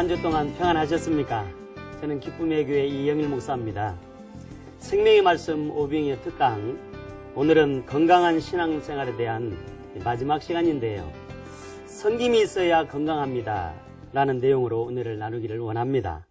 한 주 동안 평안하셨습니까? 저는 기쁨의 교회 이영일 목사입니다. 생명의 말씀 오병이어 특강, 오늘은 건강한 신앙생활에 대한 마지막 시간인데요. 섬김이 있어야 건강합니다 라는 내용으로 오늘을 나누기를 원합니다.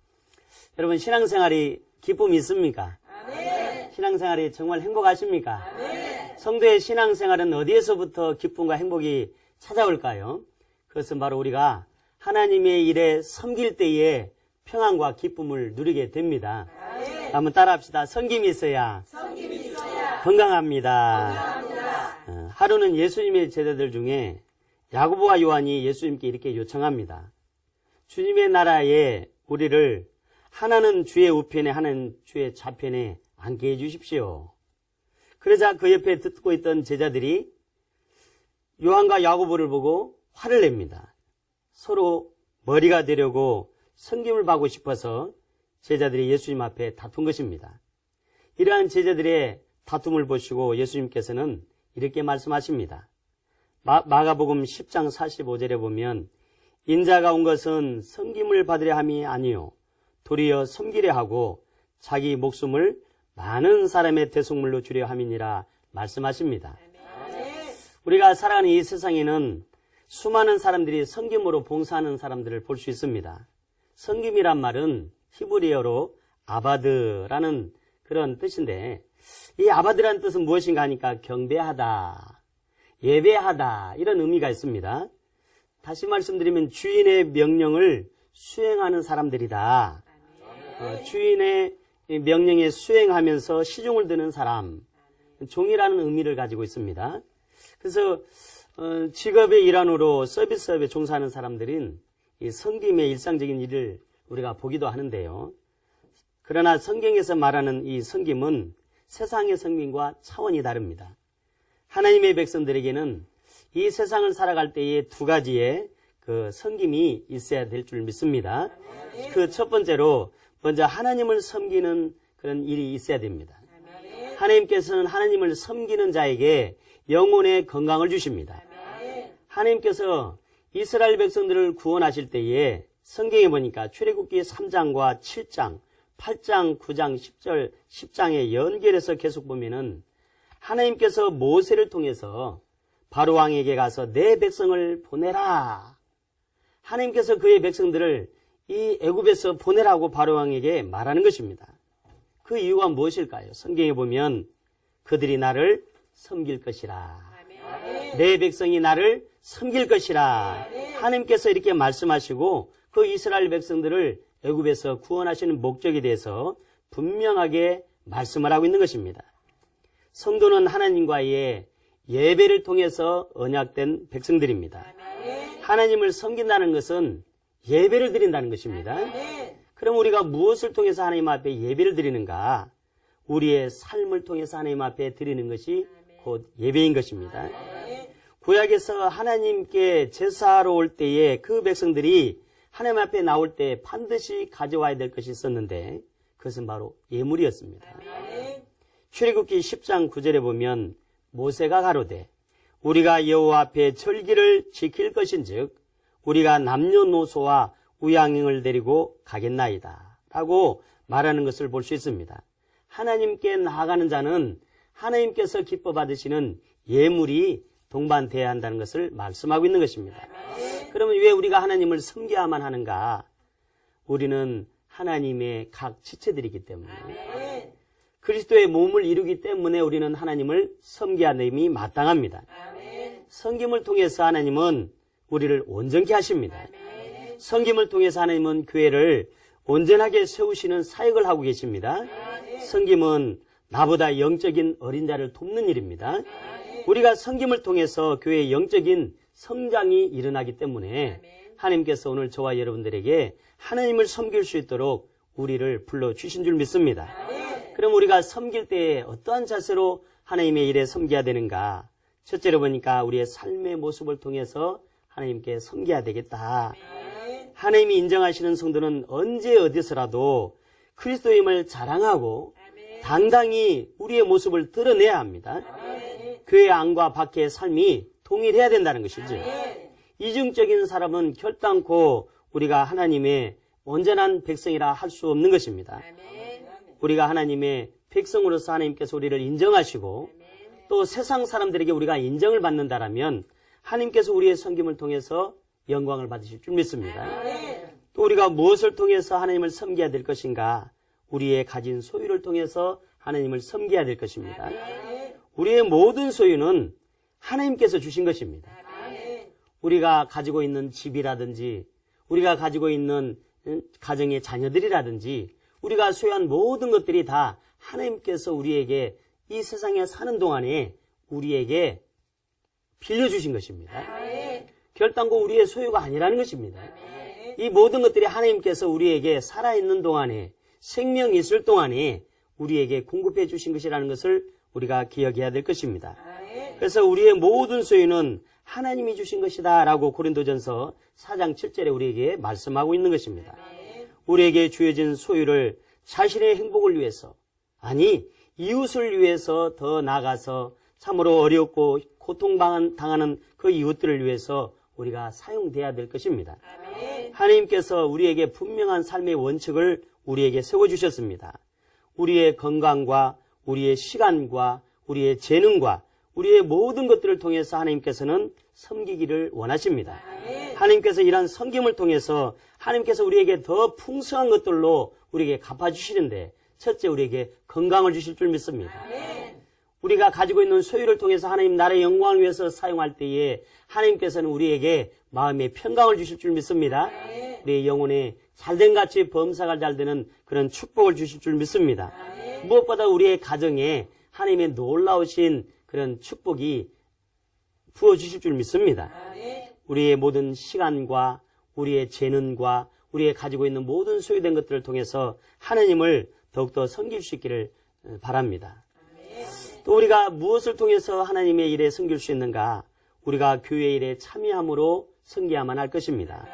여러분, 신앙생활이 기쁨이 있습니까? 네. 신앙생활이 정말 행복하십니까? 네. 성도의 신앙생활은 어디에서부터 기쁨과 행복이 찾아올까요? 그것은 바로 우리가 하나님의 일에 섬길 때에 평안과 기쁨을 누리게 됩니다. 네. 한번 따라합시다. 섬김이 있어야 건강합니다. 하루는 예수님의 제자들 중에 야고보와 요한이 예수님께 이렇게 요청합니다. 주님의 나라에 우리를 하나는 주의 우편에 하나는 주의 좌편에 앉게 해주십시오. 그러자 그 옆에 듣고 있던 제자들이 요한과 야고보를 보고 화를 냅니다. 서로 머리가 되려고 섬김을 받고 싶어서 제자들이 예수님 앞에 다툰 것입니다. 이러한 제자들의 다툼을 보시고 예수님께서는 이렇게 말씀하십니다. 마가복음 10장 45절에 보면 인자가 온 것은 섬김을 받으려 함이 아니요 도리어 섬기려 하고 자기 목숨을 많은 사람의 대속물로 주려 함이니라 말씀하십니다. 우리가 살아가는 이 세상에는 수많은 사람들이 섬김으로 봉사하는 사람들을 볼 수 있습니다. 섬김이란 말은 히브리어로 아바드라는 그런 뜻인데, 이 아바드라는 뜻은 무엇인가 하니까 경배하다, 예배하다 이런 의미가 있습니다. 다시 말씀드리면 주인의 명령을 수행하는 사람들이다. 주인의 명령에 수행하면서 시중을 드는 사람, 종이라는 의미를 가지고 있습니다. 그래서 직업의 일환으로 서비스업에 종사하는 사람들은 이 섬김의 일상적인 일을 우리가 보기도 하는데요. 그러나 성경에서 말하는 이 섬김은 세상의 섬김과 차원이 다릅니다. 하나님의 백성들에게는 이 세상을 살아갈 때에 두 가지의 그 섬김이 있어야 될 줄 믿습니다. 그 첫 번째로 먼저 하나님을 섬기는 그런 일이 있어야 됩니다. 하나님께서는 하나님을 섬기는 자에게 영혼의 건강을 주십니다. 하나님께서 이스라엘 백성들을 구원하실 때에 성경에 보니까 출애굽기 3장과 7장, 8장, 9장, 10절, 10장에 연결해서 계속 보면은 하나님께서 모세를 통해서 바로 왕에게 가서 내 백성을 보내라. 하나님께서 그의 백성들을 이 애굽에서 보내라고 바로 왕에게 말하는 것입니다. 그 이유가 무엇일까요? 성경에 보면 그들이 나를 섬길 것이라. 내 백성이 나를 섬길 것이라. 하나님께서 이렇게 말씀하시고 그 이스라엘 백성들을 애굽에서 구원하시는 목적에 대해서 분명하게 말씀을 하고 있는 것입니다. 성도는 하나님과의 예배를 통해서 언약된 백성들입니다. 하나님을 섬긴다는 것은 예배를 드린다는 것입니다. 그럼 우리가 무엇을 통해서 하나님 앞에 예배를 드리는가? 우리의 삶을 통해서 하나님 앞에 드리는 것이 곧 예배인 것입니다. 구약에서 하나님께 제사하러 올 때에 그 백성들이 하나님 앞에 나올 때 반드시 가져와야 될 것이 있었는데 그것은 바로 예물이었습니다. 출애굽기 10장 9절에 보면 모세가 가로되 우리가 여호와 앞에 절기를 지킬 것인즉 우리가 남녀노소와 우양인을 데리고 가겠나이다 라고 말하는 것을 볼 수 있습니다. 하나님께 나아가는 자는 하나님께서 기뻐 받으시는 예물이 동반되어야 한다는 것을 말씀하고 있는 것입니다. 그러면 왜 우리가 하나님을 섬겨야만 하는가? 우리는 하나님의 각 지체들이기 때문에 그리스도의 몸을 이루기 때문에 우리는 하나님을 섬겨야 됨이 마땅합니다. 섬김을 통해서 하나님은 우리를 온전케 하십니다. 섬김을 통해서 하나님은 교회를 온전하게 세우시는 사역을 하고 계십니다. 섬김은 나보다 영적인 어린 자를 돕는 일입니다. 우리가 섬김을 통해서 교회의 영적인 성장이 일어나기 때문에 하나님께서 오늘 저와 여러분들에게 하나님을 섬길 수 있도록 우리를 불러주신 줄 믿습니다. 그럼 우리가 섬길 때 어떠한 자세로 하나님의 일에 섬겨야 되는가? 첫째로 보니까 우리의 삶의 모습을 통해서 하나님께 섬겨야 되겠다. 하나님이 인정하시는 성도는 언제 어디서라도 그리스도임을 자랑하고 당당히 우리의 모습을 드러내야 합니다. 교회 안과 밖의 삶이 동일해야 된다는 것이죠. 이중적인 사람은 결단코 우리가 하나님의 온전한 백성이라 할 수 없는 것입니다. 우리가 하나님의 백성으로서 하나님께서 우리를 인정하시고 또 세상 사람들에게 우리가 인정을 받는다라면 하나님께서 우리의 섬김을 통해서 영광을 받으실 줄 믿습니다. 또 우리가 무엇을 통해서 하나님을 섬겨야 될 것인가? 우리의 가진 소유를 통해서 하나님을 섬겨야 될 것입니다. 우리의 모든 소유는 하나님께서 주신 것입니다. 우리가 가지고 있는 집이라든지 우리가 가지고 있는 가정의 자녀들이라든지 우리가 소유한 모든 것들이 다 하나님께서 우리에게 이 세상에 사는 동안에 우리에게 빌려주신 것입니다. 결단코 우리의 소유가 아니라는 것입니다. 이 모든 것들이 하나님께서 우리에게 살아있는 동안에 생명이 있을 동안에 우리에게 공급해 주신 것이라는 것을 우리가 기억해야 될 것입니다. 그래서 우리의 모든 소유는 하나님이 주신 것이다 라고 고린도전서 4장 7절에 우리에게 말씀하고 있는 것입니다. 우리에게 주어진 소유를 자신의 행복을 위해서 아니 이웃을 위해서 더 나아가서 참으로 어렵고 고통당하는 그 이웃들을 위해서 우리가 사용돼야 될 것입니다. 하나님께서 우리에게 분명한 삶의 원칙을 우리에게 세워주셨습니다. 우리의 건강과 우리의 시간과 우리의 재능과 우리의 모든 것들을 통해서 하나님께서는 섬기기를 원하십니다. 하나님께서 이러한 섬김을 통해서 하나님께서 우리에게 더 풍성한 것들로 우리에게 갚아주시는데 첫째 우리에게 건강을 주실 줄 믿습니다. 우리가 가지고 있는 소유를 통해서 하나님 나라의 영광을 위해서 사용할 때에 하나님께서는 우리에게 마음의 평강을 주실 줄 믿습니다. 우리의 영혼에 잘된 같이 범사가 잘 되는 그런 축복을 주실 줄 믿습니다. 무엇보다 우리의 가정에 하나님의 놀라우신 그런 축복이 부어주실 줄 믿습니다. 우리의 모든 시간과 우리의 재능과 우리의 가지고 있는 모든 소유된 것들을 통해서 하나님을 더욱더 섬길 수 있기를 바랍니다. 또 우리가 무엇을 통해서 하나님의 일에 섬길 수 있는가? 우리가 교회 일에 참여함으로 섬겨야만 할 것입니다.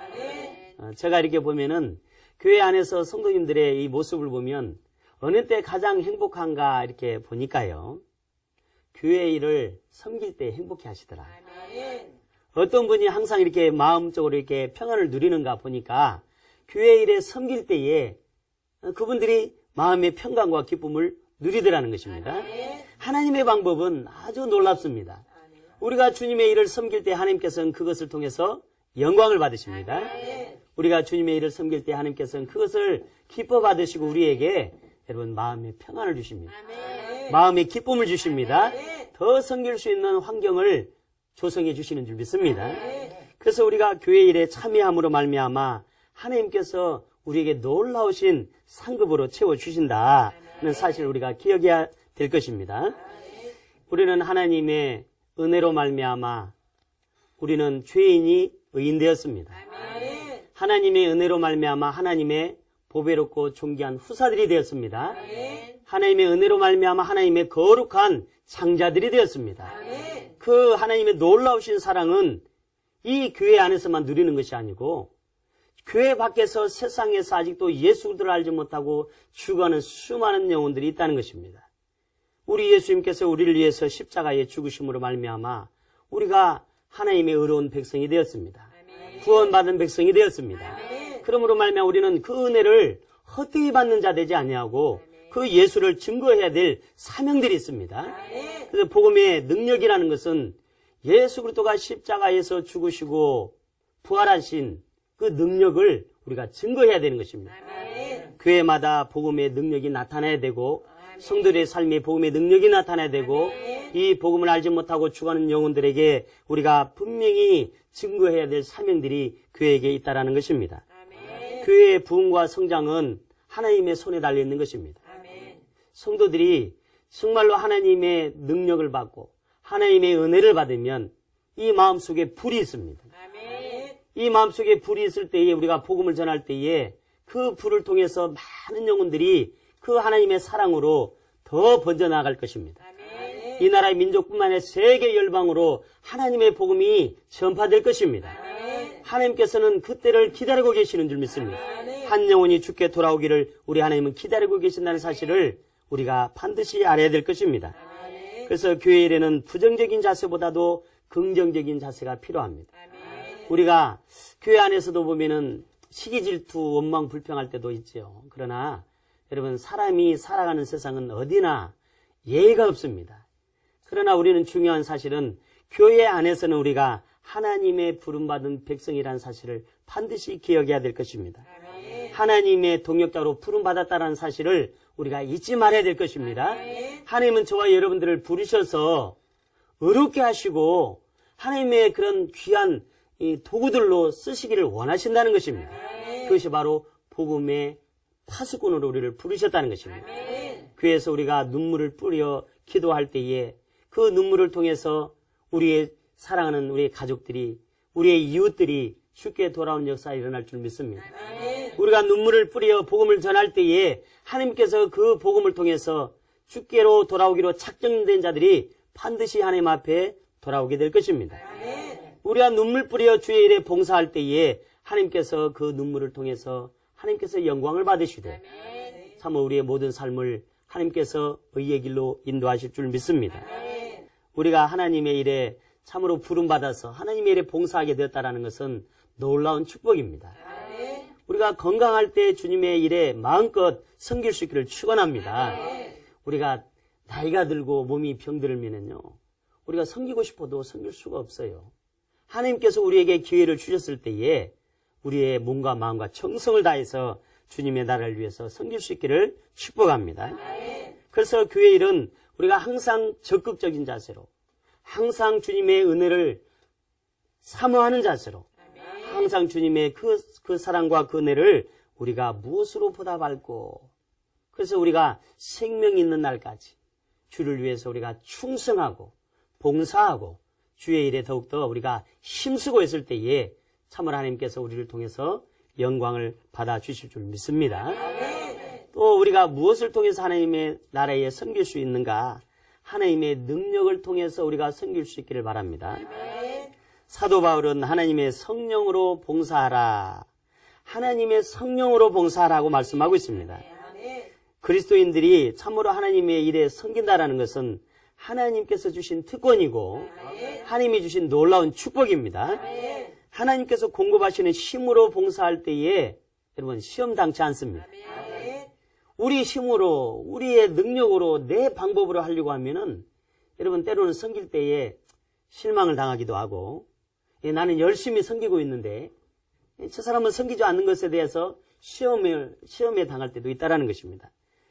제가 이렇게 보면은 교회 안에서 성도님들의 이 모습을 보면 어느 때 가장 행복한가 이렇게 보니까요. 교회 일을 섬길 때 행복해 하시더라. 어떤 분이 항상 이렇게 마음적으로 이렇게 평안을 누리는가 보니까 교회 일에 섬길 때에 그분들이 마음의 평강과 기쁨을 누리더라는 것입니다. 하나님의 방법은 아주 놀랍습니다. 우리가 주님의 일을 섬길 때 하나님께서는 그것을 통해서 영광을 받으십니다. 우리가 주님의 일을 섬길 때 하나님께서는 그것을 기뻐 받으시고 우리에게 여러분 마음의 평안을 주십니다. 마음의 기쁨을 주십니다. 더 섬길 수 있는 환경을 조성해 주시는 줄 믿습니다. 그래서 우리가 교회 일에 참여함으로 말미암아 하나님께서 우리에게 놀라우신 상급으로 채워주신다는 사실을 우리가 기억해야 될 것입니다. 우리는 하나님의 은혜로 말미암아 우리는 죄인이 의인되었습니다. 하나님의 은혜로 말미암아 하나님의 보배롭고 존귀한 후사들이 되었습니다. 하나님의 은혜로 말미암아 하나님의 거룩한 장자들이 되었습니다. 그 하나님의 놀라우신 사랑은 이 교회 안에서만 누리는 것이 아니고 교회 밖에서 세상에서 아직도 예수를 알지 못하고 죽어가는 수많은 영혼들이 있다는 것입니다. 우리 예수님께서 우리를 위해서 십자가에 죽으심으로 말미암아 우리가 하나님의 의로운 백성이 되었습니다. 구원받은 백성이 되었습니다. 그러므로 말미암아 우리는 그 은혜를 헛되이 받는 자 되지 아니하고 그 예수를 증거해야 될 사명들이 있습니다. 그래서 복음의 능력이라는 것은 예수 그리스도가 십자가에서 죽으시고 부활하신 그 능력을 우리가 증거해야 되는 것입니다. 교회마다 복음의 능력이 나타나야 되고 성도들의 삶에 복음의 능력이 나타나야 되고 이 복음을 알지 못하고 죽어가는 영혼들에게 우리가 분명히 증거해야 될 사명들이 교회에게 있다는 것입니다. 교회의 부흥과 성장은 하나님의 손에 달려있는 것입니다. 성도들이 정말로 하나님의 능력을 받고 하나님의 은혜를 받으면 이 마음속에 불이 있습니다. 이 마음속에 불이 있을 때에 우리가 복음을 전할 때에 그 불을 통해서 많은 영혼들이 그 하나님의 사랑으로 더 번져나갈 것입니다. 이 나라의 민족뿐만 아니라 세계 열방으로 하나님의 복음이 전파될 것입니다. 하나님께서는 그때를 기다리고 계시는 줄 믿습니다. 한 영혼이 주께 돌아오기를 우리 하나님은 기다리고 계신다는 사실을 우리가 반드시 알아야 될 것입니다. 그래서 교회 일에는 부정적인 자세보다도 긍정적인 자세가 필요합니다. 우리가 교회 안에서도 보면은 시기 질투 원망 불평할 때도 있죠. 그러나 여러분 사람이 살아가는 세상은 어디나 예의가 없습니다. 그러나 우리는 중요한 사실은 교회 안에서는 우리가 하나님의 부름받은 백성이라는 사실을 반드시 기억해야 될 것입니다. 하나님의 동역자로 부름받았다는 사실을 우리가 잊지 말아야 될 것입니다. 하나님은 저와 여러분들을 부르셔서 의롭게 하시고 하나님의 그런 귀한 이 도구들로 쓰시기를 원하신다는 것입니다. 그것이 바로 복음의 파수꾼으로 우리를 부르셨다는 것입니다. 그래서 우리가 눈물을 뿌려 기도할 때에 그 눈물을 통해서 우리의 사랑하는 우리의 가족들이, 우리의 이웃들이 쉽게 돌아오는 역사가 일어날 줄 믿습니다. 우리가 눈물을 뿌려 복음을 전할 때에 하나님께서 그 복음을 통해서 주께로 돌아오기로 작정된 자들이 반드시 하나님 앞에 돌아오게 될 것입니다. 우리가 눈물 뿌려 주의 일에 봉사할 때에 하나님께서 그 눈물을 통해서 하나님께서 영광을 받으시되 참으로 우리의 모든 삶을 하나님께서 의의 길로 인도하실 줄 믿습니다. 우리가 하나님의 일에 참으로 부름받아서 하나님의 일에 봉사하게 되었다는 것은 놀라운 축복입니다. 우리가 건강할 때 주님의 일에 마음껏 섬길 수 있기를 축원합니다. 우리가 나이가 들고 몸이 병들면요, 우리가 섬기고 싶어도 섬길 수가 없어요. 하나님께서 우리에게 기회를 주셨을 때에 우리의 몸과 마음과 정성을 다해서 주님의 나라를 위해서 섬길 수 있기를 축복합니다. 그래서 교회 일은 우리가 항상 적극적인 자세로, 항상 주님의 은혜를 사모하는 자세로, 항상 주님의 그 사랑과 그 은혜를 우리가 무엇으로 보답할고, 그래서 우리가 생명 있는 날까지 주를 위해서 우리가 충성하고 봉사하고 주의 일에 더욱더 우리가 힘쓰고 있을 때에 참으로 하나님께서 우리를 통해서 영광을 받아주실 줄 믿습니다. 또 우리가 무엇을 통해서 하나님의 나라에 섬길 수 있는가? 하나님의 능력을 통해서 우리가 섬길 수 있기를 바랍니다. 사도 바울은 하나님의 성령으로 봉사하라, 하나님의 성령으로 봉사하라고 말씀하고 있습니다. 그리스도인들이 참으로 하나님의 일에 섬긴다라는 것은 하나님께서 주신 특권이고 하나님이 주신 놀라운 축복입니다. 하나님께서 공급하시는 힘으로 봉사할 때에 여러분 시험 당치 않습니다. 우리 힘으로, 우리의 능력으로, 내 방법으로 하려고 하면은 여러분 때로는 섬길 때에 실망을 당하기도 하고, 나는 열심히 섬기고 있는데 저 사람은 섬기지 않는 것에 대해서 시험에 당할 때도 있다라는 것입니다.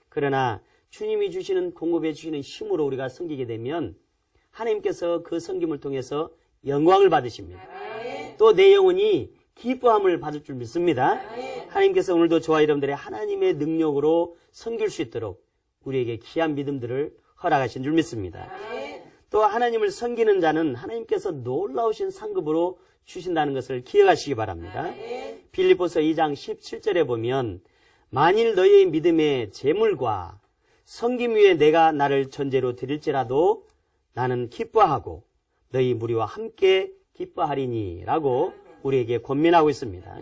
그러나 주님이 주시는, 공급해 주시는 힘으로 우리가 섬기게 되면 하나님께서 그 섬김을 통해서 영광을 받으십니다. 또 내 영혼이 기뻐함을 받을 줄 믿습니다. 하나님께서 오늘도 저와 여러분들의 하나님의 능력으로 섬길 수 있도록 우리에게 귀한 믿음들을 허락하신 줄 믿습니다. 또 하나님을 섬기는 자는 하나님께서 놀라우신 상급으로 주신다는 것을 기억하시기 바랍니다. 빌립보서 2장 17절에 보면 만일 너희의 믿음의 재물과 섬김 위에 내가 나를 전제로 드릴지라도 나는 기뻐하고 너희 무리와 함께 기뻐하리니 라고 우리에게 권면하고 있습니다.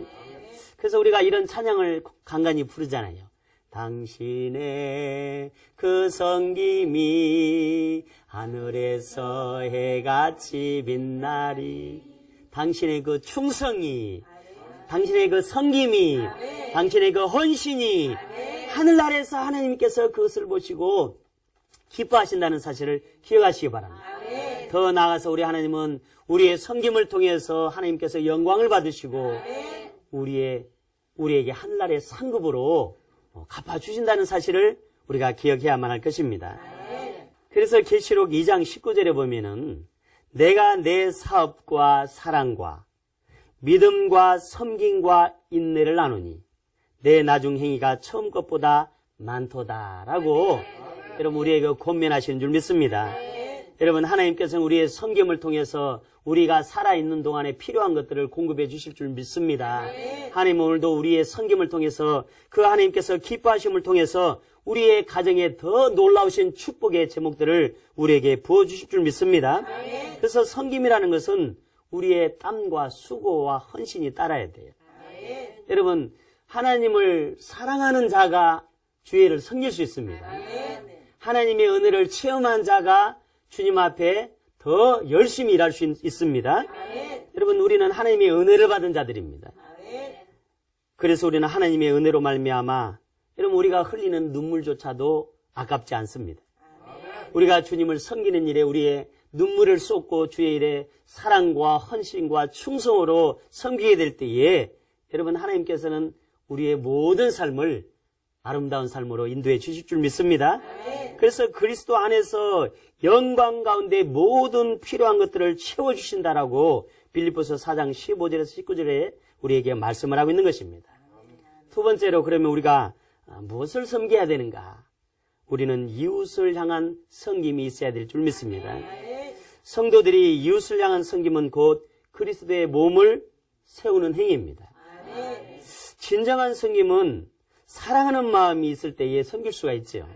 그래서 우리가 이런 찬양을 간간히 부르잖아요. 당신의 그 섬김이 하늘에서 해같이 빛나리. 당신의 그 충성이, 당신의 그 섬김이, 당신의 그 헌신이 하늘나라에서 하나님께서 그것을 보시고 기뻐하신다는 사실을 기억하시기 바랍니다. 더 나아가서 우리 하나님은 우리의 섬김을 통해서 하나님께서 영광을 받으시고 우리에게 하늘나라의 상급으로 갚아주신다는 사실을 우리가 기억해야만 할 것입니다. 그래서 계시록 2장 19절에 보면은 내가 내 사업과 사랑과 믿음과 섬김과 인내를 나누니 내 나중 행위가 처음 것보다 많도다라고 여러분 우리에게 권면하시는 줄 믿습니다. 여러분 하나님께서는 우리의 섬김을 통해서 우리가 살아있는 동안에 필요한 것들을 공급해 주실 줄 믿습니다. 하나님 오늘도 우리의 섬김을 통해서 그 하나님께서 기뻐하심을 통해서 우리의 가정에 더 놀라우신 축복의 제목들을 우리에게 부어주실 줄 믿습니다. 그래서 섬김이라는 것은 우리의 땀과 수고와 헌신이 따라야 돼요. 여러분 하나님을 사랑하는 자가 주의를 섬길 수 있습니다. 하나님의 은혜를 체험한 자가 주님 앞에 더 열심히 일할 수 있습니다. 여러분 우리는 하나님의 은혜를 받은 자들입니다. 그래서 우리는 하나님의 은혜로 말미암아 여러분 우리가 흘리는 눈물조차도 아깝지 않습니다. 우리가 주님을 섬기는 일에 우리의 눈물을 쏟고 주의 일에 사랑과 헌신과 충성으로 섬기게 될 때에 여러분 하나님께서는 우리의 모든 삶을 아름다운 삶으로 인도해 주실 줄 믿습니다. 그래서 그리스도 안에서 영광 가운데 모든 필요한 것들을 채워주신다라고 빌립보서 4장 15절에서 19절에 우리에게 말씀을 하고 있는 것입니다. 두 번째로 그러면 우리가 무엇을 섬겨야 되는가? 우리는 이웃을 향한 섬김이 있어야 될 줄 믿습니다. 성도들이 이웃을 향한 섬김은 곧 그리스도의 몸을 세우는 행위입니다. 진정한 섬김은 사랑하는 마음이 있을 때에 섬길 수가 있죠.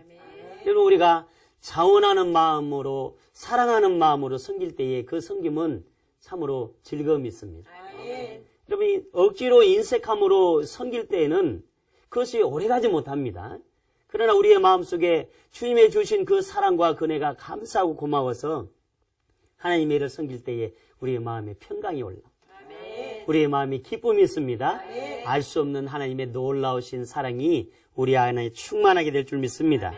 여러분 우리가 자원하는 마음으로 사랑하는 마음으로 섬길 때에 그 섬김은 참으로 즐거움이 있습니다. 여러분 억지로 인색함으로 섬길 때에는 그것이 오래가지 못합니다. 그러나 우리의 마음속에 주님의 주신 그 사랑과 은혜가 감사하고 고마워서 하나님의 일을 섬길 때에 우리의 마음에 평강이 올라 우리의 마음에 기쁨이 있습니다. 알 수 없는 하나님의 놀라우신 사랑이 우리 안에 충만하게 될 줄 믿습니다.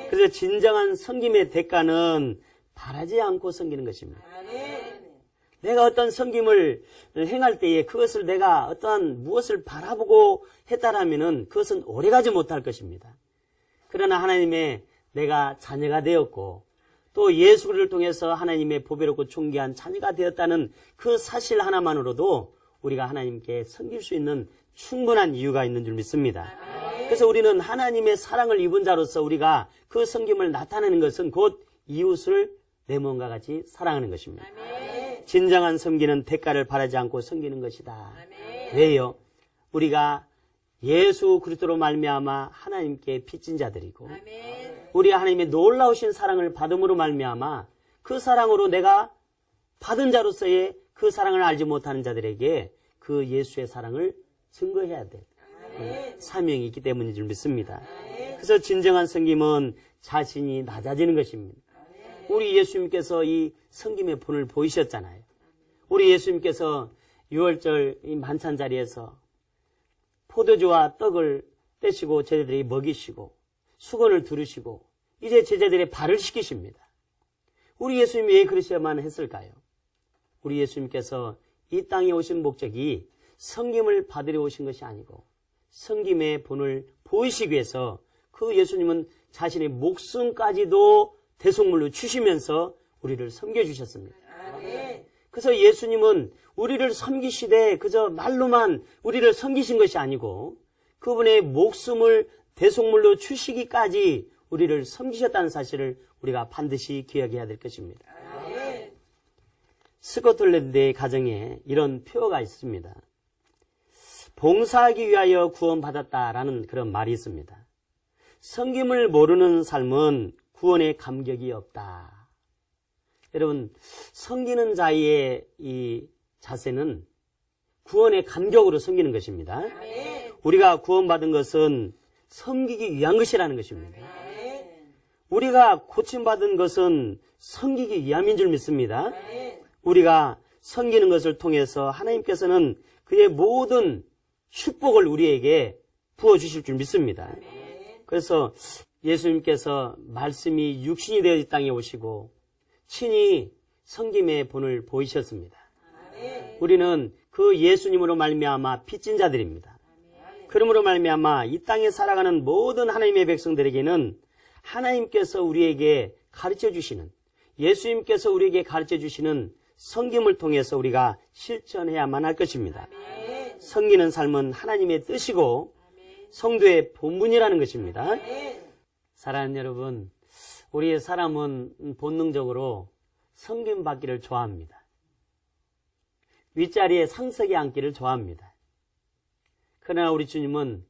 그래서 진정한 섬김의 대가는 바라지 않고 섬기는 것입니다. 내가 어떤 섬김을 행할 때에 그것을 내가 어떤 무엇을 바라보고 했다라면은 그것은 오래가지 못할 것입니다. 그러나 하나님의 내가 자녀가 되었고 또 예수를 통해서 하나님의 보배롭고 존귀한 자녀가 되었다는 그 사실 하나만으로도 우리가 하나님께 섬길 수 있는 충분한 이유가 있는 줄 믿습니다. 그래서 우리는 하나님의 사랑을 입은 자로서 우리가 그 섬김을 나타내는 것은 곧 이웃을 내 몸과 같이 사랑하는 것입니다. 진정한 섬기는 대가를 바라지 않고 섬기는 것이다. 왜요? 우리가 예수 그리스도로 말미암아 하나님께 빚진 자들이고 우리 하나님의 놀라우신 사랑을 받음으로 말미암아 그 사랑으로 내가 받은 자로서의 그 사랑을 알지 못하는 자들에게 그 예수의 사랑을 증거해야 돼. 사명이 있기 때문인 줄 믿습니다. 그래서 진정한 섬김은 자신이 낮아지는 것입니다. 우리 예수님께서 이 섬김의 본을 보이셨잖아요. 우리 예수님께서 6월절 이 만찬 자리에서 포도주와 떡을 떼시고 제자들이 먹이시고 수건을 두르시고 이제 제자들의 발을 씻기십니다. 우리 예수님이 왜 그러셔야만 했을까요? 우리 예수님께서 이 땅에 오신 목적이 섬김을 받으려 오신 것이 아니고 섬김의 본을 보이시기 위해서 그 예수님은 자신의 목숨까지도 대속물로 주시면서 우리를 섬겨주셨습니다. 그래서 예수님은 우리를 섬기시되 그저 말로만 우리를 섬기신 것이 아니고 그분의 목숨을 대속물로 주시기까지 우리를 섬기셨다는 사실을 우리가 반드시 기억해야 될 것입니다. 스코틀랜드의 가정에 이런 표어가 있습니다. 봉사하기 위하여 구원받았다라는 그런 말이 있습니다. 섬김을 모르는 삶은 구원의 감격이 없다. 여러분, 섬기는 자의 이 자세는 구원의 감격으로 섬기는 것입니다. 우리가 구원받은 것은 섬기기 위한 것이라는 것입니다. 우리가 고침받은 것은 섬기기 위함인 줄 믿습니다. 우리가 섬기는 것을 통해서 하나님께서는 그의 모든 축복을 우리에게 부어주실 줄 믿습니다. 그래서 예수님께서 말씀이 육신이 되어 이 땅에 오시고 친히 섬김의 본을 보이셨습니다. 우리는 그 예수님으로 말미암아 빚진 자들입니다. 그러므로 말미암아 이 땅에 살아가는 모든 하나님의 백성들에게는 하나님께서 우리에게 가르쳐 주시는 예수님께서 우리에게 가르쳐 주시는 섬김을 통해서 우리가 실천해야만 할 것입니다. 섬기는 삶은 하나님의 뜻이고 성도의 본분이라는 것입니다. 사랑하는 여러분, 우리의 사람은 본능적으로 섬김받기를 좋아합니다. 윗자리에 상석에 앉기를 좋아합니다. 그러나 우리 주님은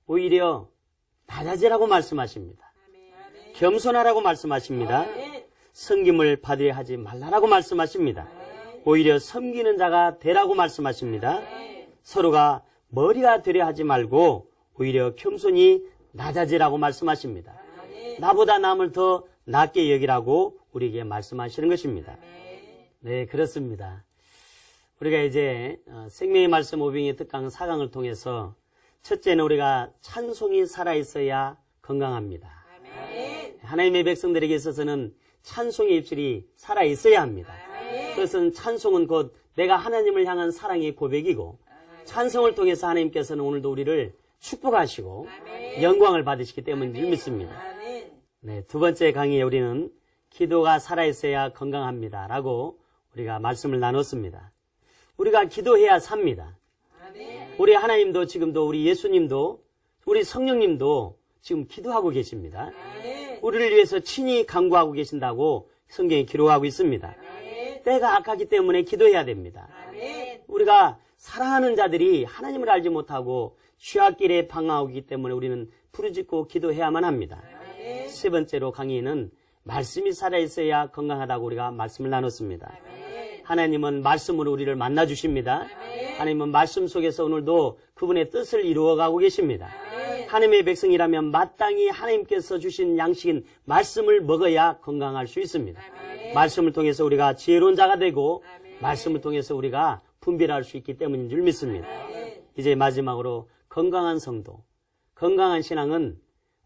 오히려 낮아지라고 말씀하십니다. 겸손하라고 말씀하십니다. 섬김을 받으려 하지 말라라고 말씀하십니다. 오히려 섬기는 자가 되라고 말씀하십니다. 서로가 머리가 되려 하지 말고 오히려 겸손히 낮아지라고 말씀하십니다. 나보다 남을 더 낮게 여기라고 우리에게 말씀하시는 것입니다. 네, 그렇습니다. 우리가 이제 생명의 말씀 오병이의 특강 4강을 통해서 첫째는 우리가 찬송이 살아있어야 건강합니다. 하나님의 백성들에게 있어서는 찬송의 입술이 살아있어야 합니다. 그것은 찬송은 곧 내가 하나님을 향한 사랑의 고백이고, 찬송을 통해서 하나님께서는 오늘도 우리를 축복하시고 영광을 받으시기 때문인 줄 믿습니다. 네, 두 번째 강의에 우리는 기도가 살아있어야 건강합니다 라고 우리가 말씀을 나눴습니다. 우리가 기도해야 삽니다. 우리 하나님도 지금도, 우리 예수님도, 우리 성령님도 지금 기도하고 계십니다. 우리를 위해서 친히 간구하고 계신다고 성경에 기록하고 있습니다. 때가 악하기 때문에 기도해야 됩니다. 우리가 사랑하는 자들이 하나님을 알지 못하고 죄악길에 방황하고 있기 때문에 우리는 부르짖고 기도해야만 합니다. 세 번째로 강의는 말씀이 살아있어야 건강하다고 우리가 말씀을 나눴습니다. 하나님은 말씀으로 우리를 만나주십니다. 하나님은 말씀 속에서 오늘도 그분의 뜻을 이루어가고 계십니다. 하나님의 백성이라면 마땅히 하나님께서 주신 양식인 말씀을 먹어야 건강할 수 있습니다. 말씀을 통해서 우리가 지혜로운 자가 되고, 말씀을 통해서 우리가 분별할 수 있기 때문인 줄 믿습니다. 이제 마지막으로 건강한 성도, 건강한 신앙은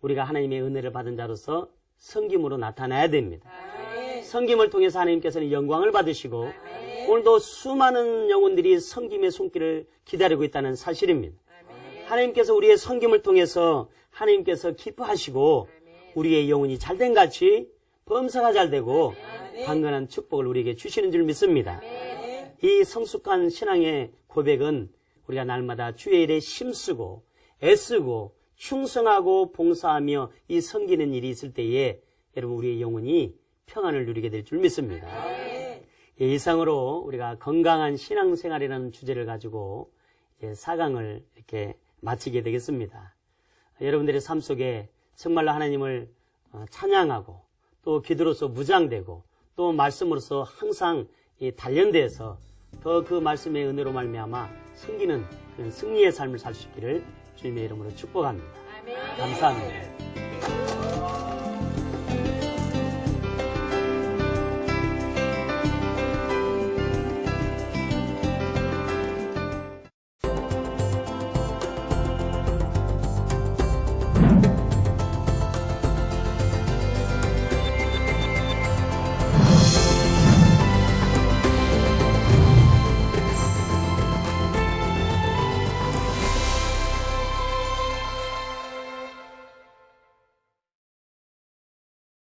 우리가 하나님의 은혜를 받은 자로서 섬김으로 나타나야 됩니다. 섬김을 통해서 하나님께서는 영광을 받으시고, 오늘도 수많은 영혼들이 섬김의 손길을 기다리고 있다는 사실입니다. 하나님께서 우리의 섬김을 통해서 하나님께서 기뻐하시고, 우리의 영혼이 잘된 같이 범사가 잘되고 강건한 축복을 우리에게 주시는 줄 믿습니다. 이 성숙한 신앙의 고백은 우리가 날마다 주의 일에 힘쓰고 애쓰고 충성하고 봉사하며 이 섬기는 일이 있을 때에 여러분 우리의 영혼이 평안을 누리게 될 줄 믿습니다. 이상으로 우리가 건강한 신앙생활이라는 주제를 가지고 이제 4강을 이렇게 마치게 되겠습니다. 여러분들의 삶 속에 정말로 하나님을 찬양하고 또 기도로서 무장되고 또 말씀으로서 항상 단련돼서 더 그 말씀의 은혜로 말미암아 승기는 그런 승리의 삶을 살 수 있기를 주님의 이름으로 축복합니다. 감사합니다.